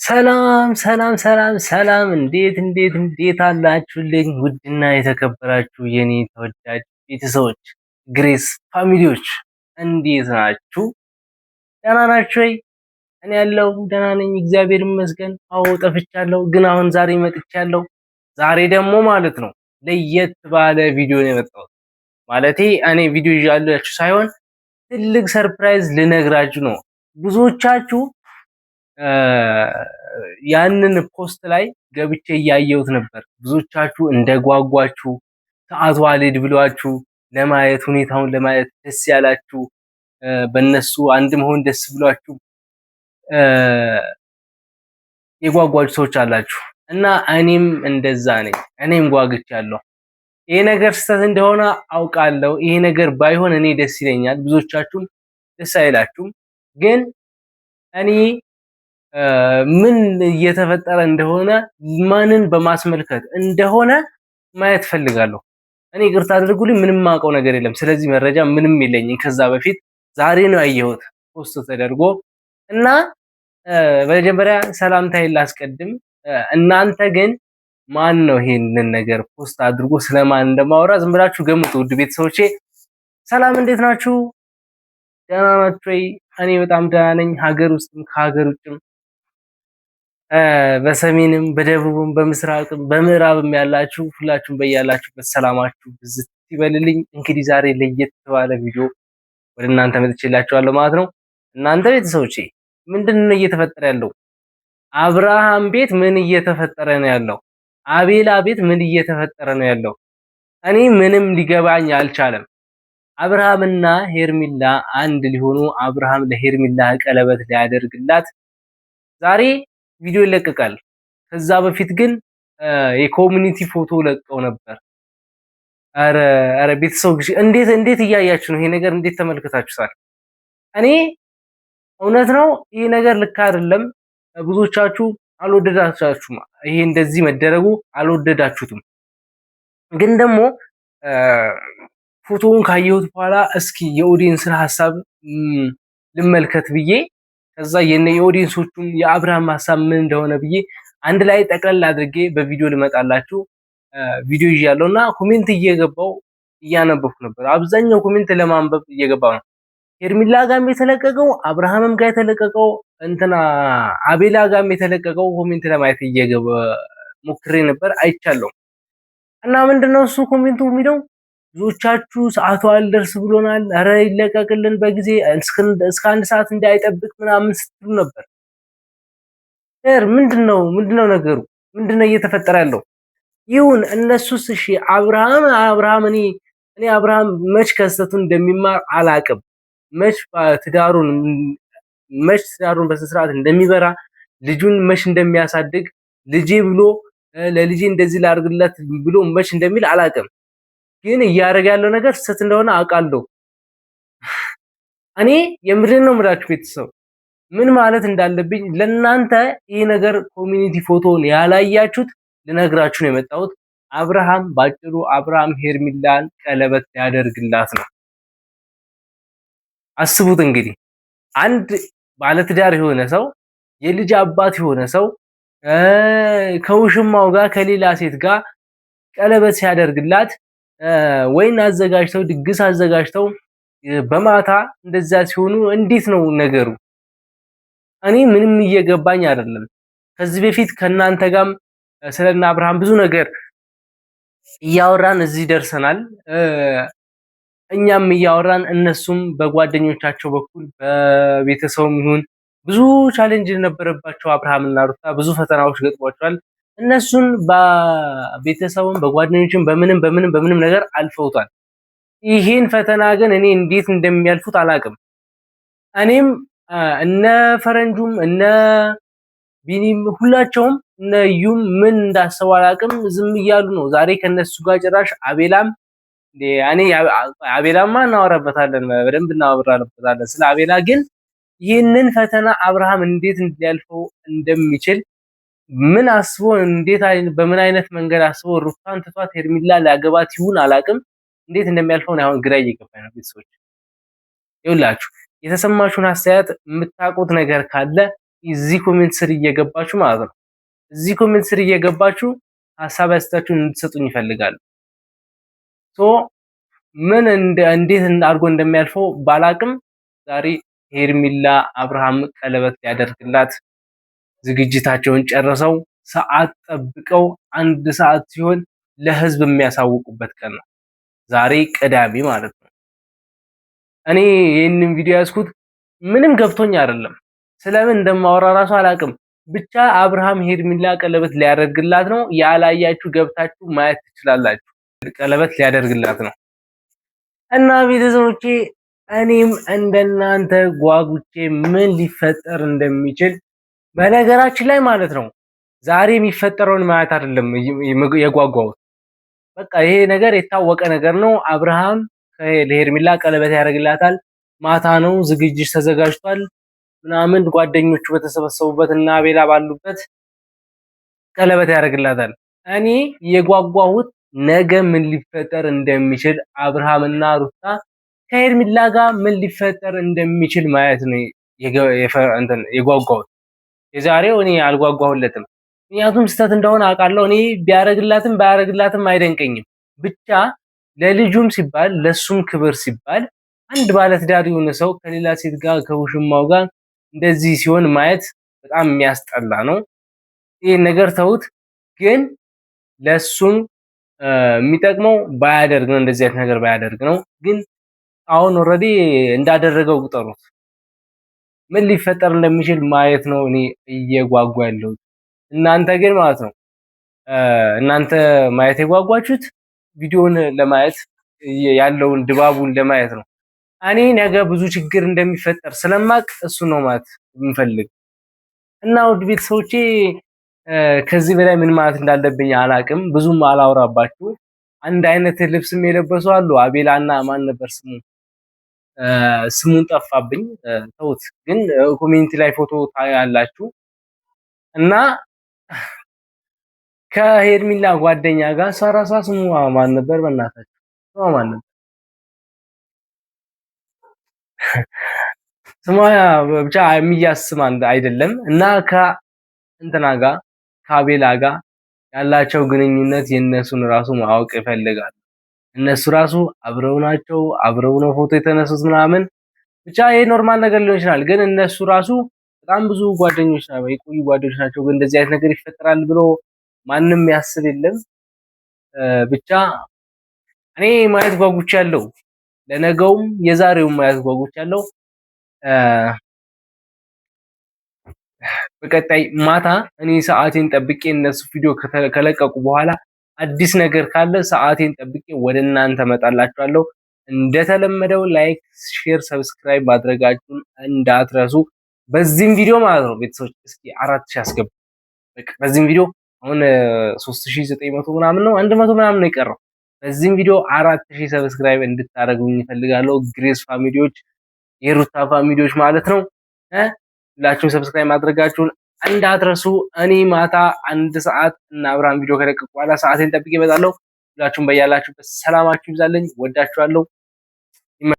ሰላም ሰላም ሰላም ሰላም እንዴት አላችሁልኝ? ውድና የተከበራችሁ የኔ ተወዳጅ ቤተሰቦች ግሬስ ፋሚሊዎች እንዴት ናችሁ? ደህና ናችሁ ወይ? እኔ ያለው ደህና ነኝ፣ እግዚአብሔር ይመስገን። አዎ ጠፍቻለሁ፣ ግን አሁን ዛሬ መጥቻለሁ። ዛሬ ደግሞ ማለት ነው ለየት ባለ ቪዲዮ ነው የመጣሁት። ማለቴ እኔ ቪዲዮ ይዣለሁ ሳይሆን ትልቅ ሰርፕራይዝ ልነግራችሁ ነው። ብዙዎቻችሁ ያንን ፖስት ላይ ገብቼ እያየሁት ነበር። ብዙዎቻችሁ እንደጓጓችሁ ሰዓቱ አልሄድ ብሏችሁ ለማየት ሁኔታውን ለማየት ደስ ያላችሁ በነሱ አንድ መሆን ደስ ብሏችሁ የጓጓችሁ ሰዎች አላችሁ እና እኔም እንደዛ ነኝ። እኔም ጓግቻለሁ። ይሄ ነገር ስህተት እንደሆነ አውቃለሁ። ይሄ ነገር ባይሆን እኔ ደስ ይለኛል። ብዙዎቻችሁም ደስ አይላችሁም። ግን እኔ ምን እየተፈጠረ እንደሆነ ማንን በማስመልከት እንደሆነ ማየት ፈልጋለሁ። እኔ ይቅርታ አድርጉልኝ፣ ምንም ማውቀው ነገር የለም። ስለዚህ መረጃ ምንም የለኝም። ከዛ በፊት ዛሬ ነው ያየሁት ፖስት ተደርጎ እና በመጀመሪያ ሰላምታዬን ላስቀድም። እናንተ ግን ማን ነው ይሄንን ነገር ፖስት አድርጎ ስለማን እንደማወራ ዝም ብላችሁ ገምቱ። ውድ ቤተሰቦቼ ሰላም፣ እንዴት ናችሁ? ደህና ናችሁ ወይ? እኔ በጣም ደህና ነኝ። ሀገር ውስጥም ከሀገር ውጭም በሰሜንም በደቡብም በምስራቅም በምዕራብም ያላችሁ ሁላችሁም በያላችሁበት ሰላማችሁ ብዝት ይበልልኝ። እንግዲህ ዛሬ ለየት ባለ ቪዲዮ ወደ እናንተ መጥቼላችኋለሁ ማለት ነው። እናንተ ቤተሰቦቼ ምንድነው እየተፈጠረ ያለው? አብርሃም ቤት ምን እየተፈጠረ ነው ያለው? አቤላ ቤት ምን እየተፈጠረ ነው ያለው? እኔ ምንም ሊገባኝ አልቻለም። አብርሃምና ሄርሚላ አንድ ሊሆኑ፣ አብርሃም ለሄርሚላ ቀለበት ሊያደርግላት ዛሬ ቪዲዮ ይለቀቃል። ከዛ በፊት ግን የኮሚኒቲ ፎቶ ለቀው ነበር። አረ ቤተሰቦች እንዴት እያያችሁ ነው? ይሄ ነገር እንዴት ተመልክታችሁታል? እኔ እውነት ነው ይሄ ነገር ልክ አይደለም። ብዙዎቻችሁ አልወደዳችሁም። ይሄ እንደዚህ መደረጉ አልወደዳችሁትም። ግን ደግሞ ፎቶውን ካየሁት በኋላ እስኪ የኦዲየንስን ሀሳብ ልመልከት ብዬ ከዛ የኦዲየንሶቹን የአብርሃም ሀሳብ ምን እንደሆነ ብዬ አንድ ላይ ጠቅለል አድርጌ በቪዲዮ ልመጣላችሁ ቪዲዮ ይዣለሁና ኮሜንት እየገባው እያነበብኩ ነበር። አብዛኛው ኮሜንት ለማንበብ እየገባው ነው። ሄርሚላ ጋርም የተለቀቀው አብርሃምም ጋር የተለቀቀው እንትና አቤላ ጋርም የተለቀቀው ኮሜንት ለማየት እየገባ ሞክሬ ነበር፣ አይቻለሁ። እና ምንድነው እሱ ኮሜንቱ የሚለው ብዙዎቻችሁ ሰዓቱ አልደርስ ብሎናል፣ አረ ይለቀቅልን በጊዜ እስከ አንድ ሰዓት እንዳይጠብቅ ምናምን ስትሉ ነበር። ምንድነው ነገሩ? ምንድነው እየተፈጠረ ያለው? ይሁን እነሱስ እሺ። አብርሃም እኔ አብርሃም መች ከስተቱ እንደሚማር አላቅም። መች ትዳሩን በስነ ስርዓት እንደሚበራ ልጁን መች እንደሚያሳድግ ልጄ ብሎ ለልጄ እንደዚህ ላድርግለት ብሎ መች እንደሚል አላቅም። ግን እያደረገ ያለው ነገር ስህተት እንደሆነ አውቃለሁ። እኔ የምድን ነው የምላችሁ ቤተሰብ ምን ማለት እንዳለብኝ ለናንተ ይሄ ነገር ኮሚኒቲ ፎቶን ያላያችሁት ልነግራችሁ ነው የመጣሁት። አብርሃም ባጭሩ አብርሃም ሄርሚላን ቀለበት ያደርግላት ነው። አስቡት እንግዲህ አንድ ባለትዳር የሆነ ሰው የልጅ አባት የሆነ ሰው ከውሽማው ጋር ከሌላ ሴት ጋር ቀለበት ሲያደርግላት ወይን አዘጋጅተው ድግስ አዘጋጅተው በማታ እንደዛ ሲሆኑ እንዴት ነው ነገሩ? እኔ ምንም እየገባኝ አይደለም። ከዚህ በፊት ከናንተ ጋርም ስለና አብርሃም ብዙ ነገር እያወራን እዚህ ደርሰናል። እኛም እያወራን እነሱም በጓደኞቻቸው በኩል በቤተሰቡም ይሁን ብዙ ቻሌንጅ ነበረባቸው። አብርሃምና ሩታ ብዙ ፈተናዎች ገጥሟቸዋል። እነሱን በቤተሰቡም በጓደኞችም በምንም ነገር አልፈውታል። ይሄን ፈተና ግን እኔ እንዴት እንደሚያልፉት አላቅም። እኔም እነ ፈረንጁም እነ ቢኒም ሁላቸውም እነ ዩም ምን እንዳሰቡ አላቅም። ዝም እያሉ ነው። ዛሬ ከነሱ ጋር ጭራሽ አቤላም አቤላማ እናወራበታለን፣ በደንብ እናወራበታለን ስለ አቤላ። ግን ይህንን ፈተና አብርሃም እንዴት እንዲያልፈው እንደሚችል ምን አስቦ በምን አይነት መንገድ አስቦ ሩታን ትቷት ሄርሚላ ሊያገባት ይሁን አላቅም። እንዴት እንደሚያልፈው አሁን ግራ እየገባኝ ነው። ቤተሰቦች ይኸውላችሁ የተሰማችሁን አስተያየት የምታውቁት ነገር ካለ እዚህ ኮሜንት ስር እየገባችሁ ማለት ነው እዚህ ኮሜንት ስር እየገባችሁ ሀሳብ አስተያየታችሁን እንድትሰጡኝ ይፈልጋሉ። ሶ ምን እንዴት አድርጎ እንደሚያልፈው ባላቅም ዛሬ ሄርሜላ አብርሃም ቀለበት ሊያደርግላት ዝግጅታቸውን ጨርሰው ሰዓት ጠብቀው 1 ሰዓት ሲሆን ለህዝብ የሚያሳውቁበት ቀን ነው ዛሬ ቅዳሜ ማለት ነው። እኔ ይህንን ቪዲዮ ያዝኩት ምንም ገብቶኝ አይደለም፣ ስለምን እንደማወራ ራሱ አላቅም። ብቻ አብርሃም ሄርሜላ ቀለበት ሊያደርግላት ነው። ያላያችሁ ገብታችሁ ማየት ትችላላችሁ። ቀለበት ሊያደርግላት ነው እና ቤተሰቦቼ እኔም እንደናንተ ጓጉቼ ምን ሊፈጠር እንደሚችል በነገራችን ላይ ማለት ነው ዛሬ የሚፈጠረውን ማየት አይደለም የጓጓሁት። በቃ ይሄ ነገር የታወቀ ነገር ነው። አብርሃም ለሄርሜላ ቀለበት ያደርግላታል። ማታ ነው፣ ዝግጅት ተዘጋጅቷል ምናምን ጓደኞቹ በተሰበሰቡበት እና አቤላ ባሉበት ቀለበት ያደርግላታል። እኔ የጓጓሁት ነገ ምን ሊፈጠር እንደሚችል አብርሃምና ሩታ ከሄርሜላ ጋር ምን ሊፈጠር እንደሚችል ማየት ነው የጓጓሁት። የዛሬው እኔ አልጓጓሁለትም፣ ምክንያቱም ስህተት እንደሆነ አውቃለሁ። እኔ ቢያረግላትም ባያረግላትም አይደንቀኝም። ብቻ ለልጁም ሲባል ለሱም ክብር ሲባል አንድ ባለትዳር የሆነ ሰው ከሌላ ሴት ጋር ከውሽማው ጋር እንደዚህ ሲሆን ማየት በጣም የሚያስጠላ ነው። ይሄን ነገር ተውት። ግን ለሱም የሚጠቅመው ባያደርግ ነው፣ እንደዚህ አይነት ነገር ባያደርግ ነው። ግን አሁን ኦልሬዲ እንዳደረገው ቁጠሩት። ምን ሊፈጠር እንደሚችል ማየት ነው እኔ እየጓጓ ያለሁት። እናንተ ግን ማለት ነው እናንተ ማየት የጓጓችሁት ቪዲዮን ለማየት ያለውን ድባቡን ለማየት ነው። እኔ ነገ ብዙ ችግር እንደሚፈጠር ስለማቅ እሱ ነው ማለት የምፈልግ እና ውድ ቤተሰቦቼ ከዚህ በላይ ምን ማለት እንዳለብኝ አላቅም። ብዙም አላወራባችሁ። አንድ አይነት ልብስም የለበሱ አሉ። አቤላና ማን ነበር ስሙ? ስሙን ጠፋብኝ። ተውት። ግን ኮሜንት ላይ ፎቶ ታያላችሁ እና ከሄርሜላ ጓደኛ ጋር ሰራሳ ስሙ ማን ነበር? በእናታችሁ ስሙ ማን ነበር? ስሟ ብቻ የሚያዝ ስም አይደለም እና ከእንትና ጋር ከአቤላ ጋር ያላቸው ግንኙነት የነሱን ራሱ ማወቅ ይፈልጋል። እነሱ ራሱ አብረው ናቸው፣ አብረው ነው ፎቶ የተነሱት ምናምን። ብቻ ይሄ ኖርማል ነገር ሊሆን ይችላል። ግን እነሱ ራሱ በጣም ብዙ ጓደኞች ናቸው፣ የቆዩ ጓደኞች ናቸው። ግን እንደዚህ አይነት ነገር ይፈጠራል ብሎ ማንም ያስብ የለም። ብቻ እኔ ማየት ጓጉቻለሁ። ለነገውም የዛሬውም ማየት ጓጉቻለሁ። በቀጣይ ማታ እኔ ሰዓቴን ጠብቄ እነሱ ቪዲዮ ከለቀቁ በኋላ አዲስ ነገር ካለ ሰዓቴን ጠብቄ ወደ እናንተ መጣላችኋለሁ። እንደተለመደው ላይክ፣ ሼር፣ ሰብስክራይብ ማድረጋችሁን እንዳትረሱ። በዚህም ቪዲዮ ማለት ነው ቤተሰቦች እስኪ 4000 አስገቡ። በቃ በዚህም ቪዲዮ አሁን 3900 ምናምን ነው 100 ምናምን ነው የቀረው። በዚህም ቪዲዮ 4000 ሰብስክራይብ እንድታደርጉኝ እፈልጋለሁ። ግሬስ ፋሚሊዎች፣ የሩታ ፋሚሊዎች ማለት ነው። ሁላችሁም ሰብስክራይብ ማድረጋችሁን እንዳትረሱ። እኔ ማታ 1 ሰዓት እና አብርሃም ቪዲዮ ከለቀቁ በኋላ ሰዓቴን ጠብቄ እመጣለሁ። ሁላችሁም በያላችሁበት ሰላማችሁ ይብዛልኝ። ወዳችኋለሁ።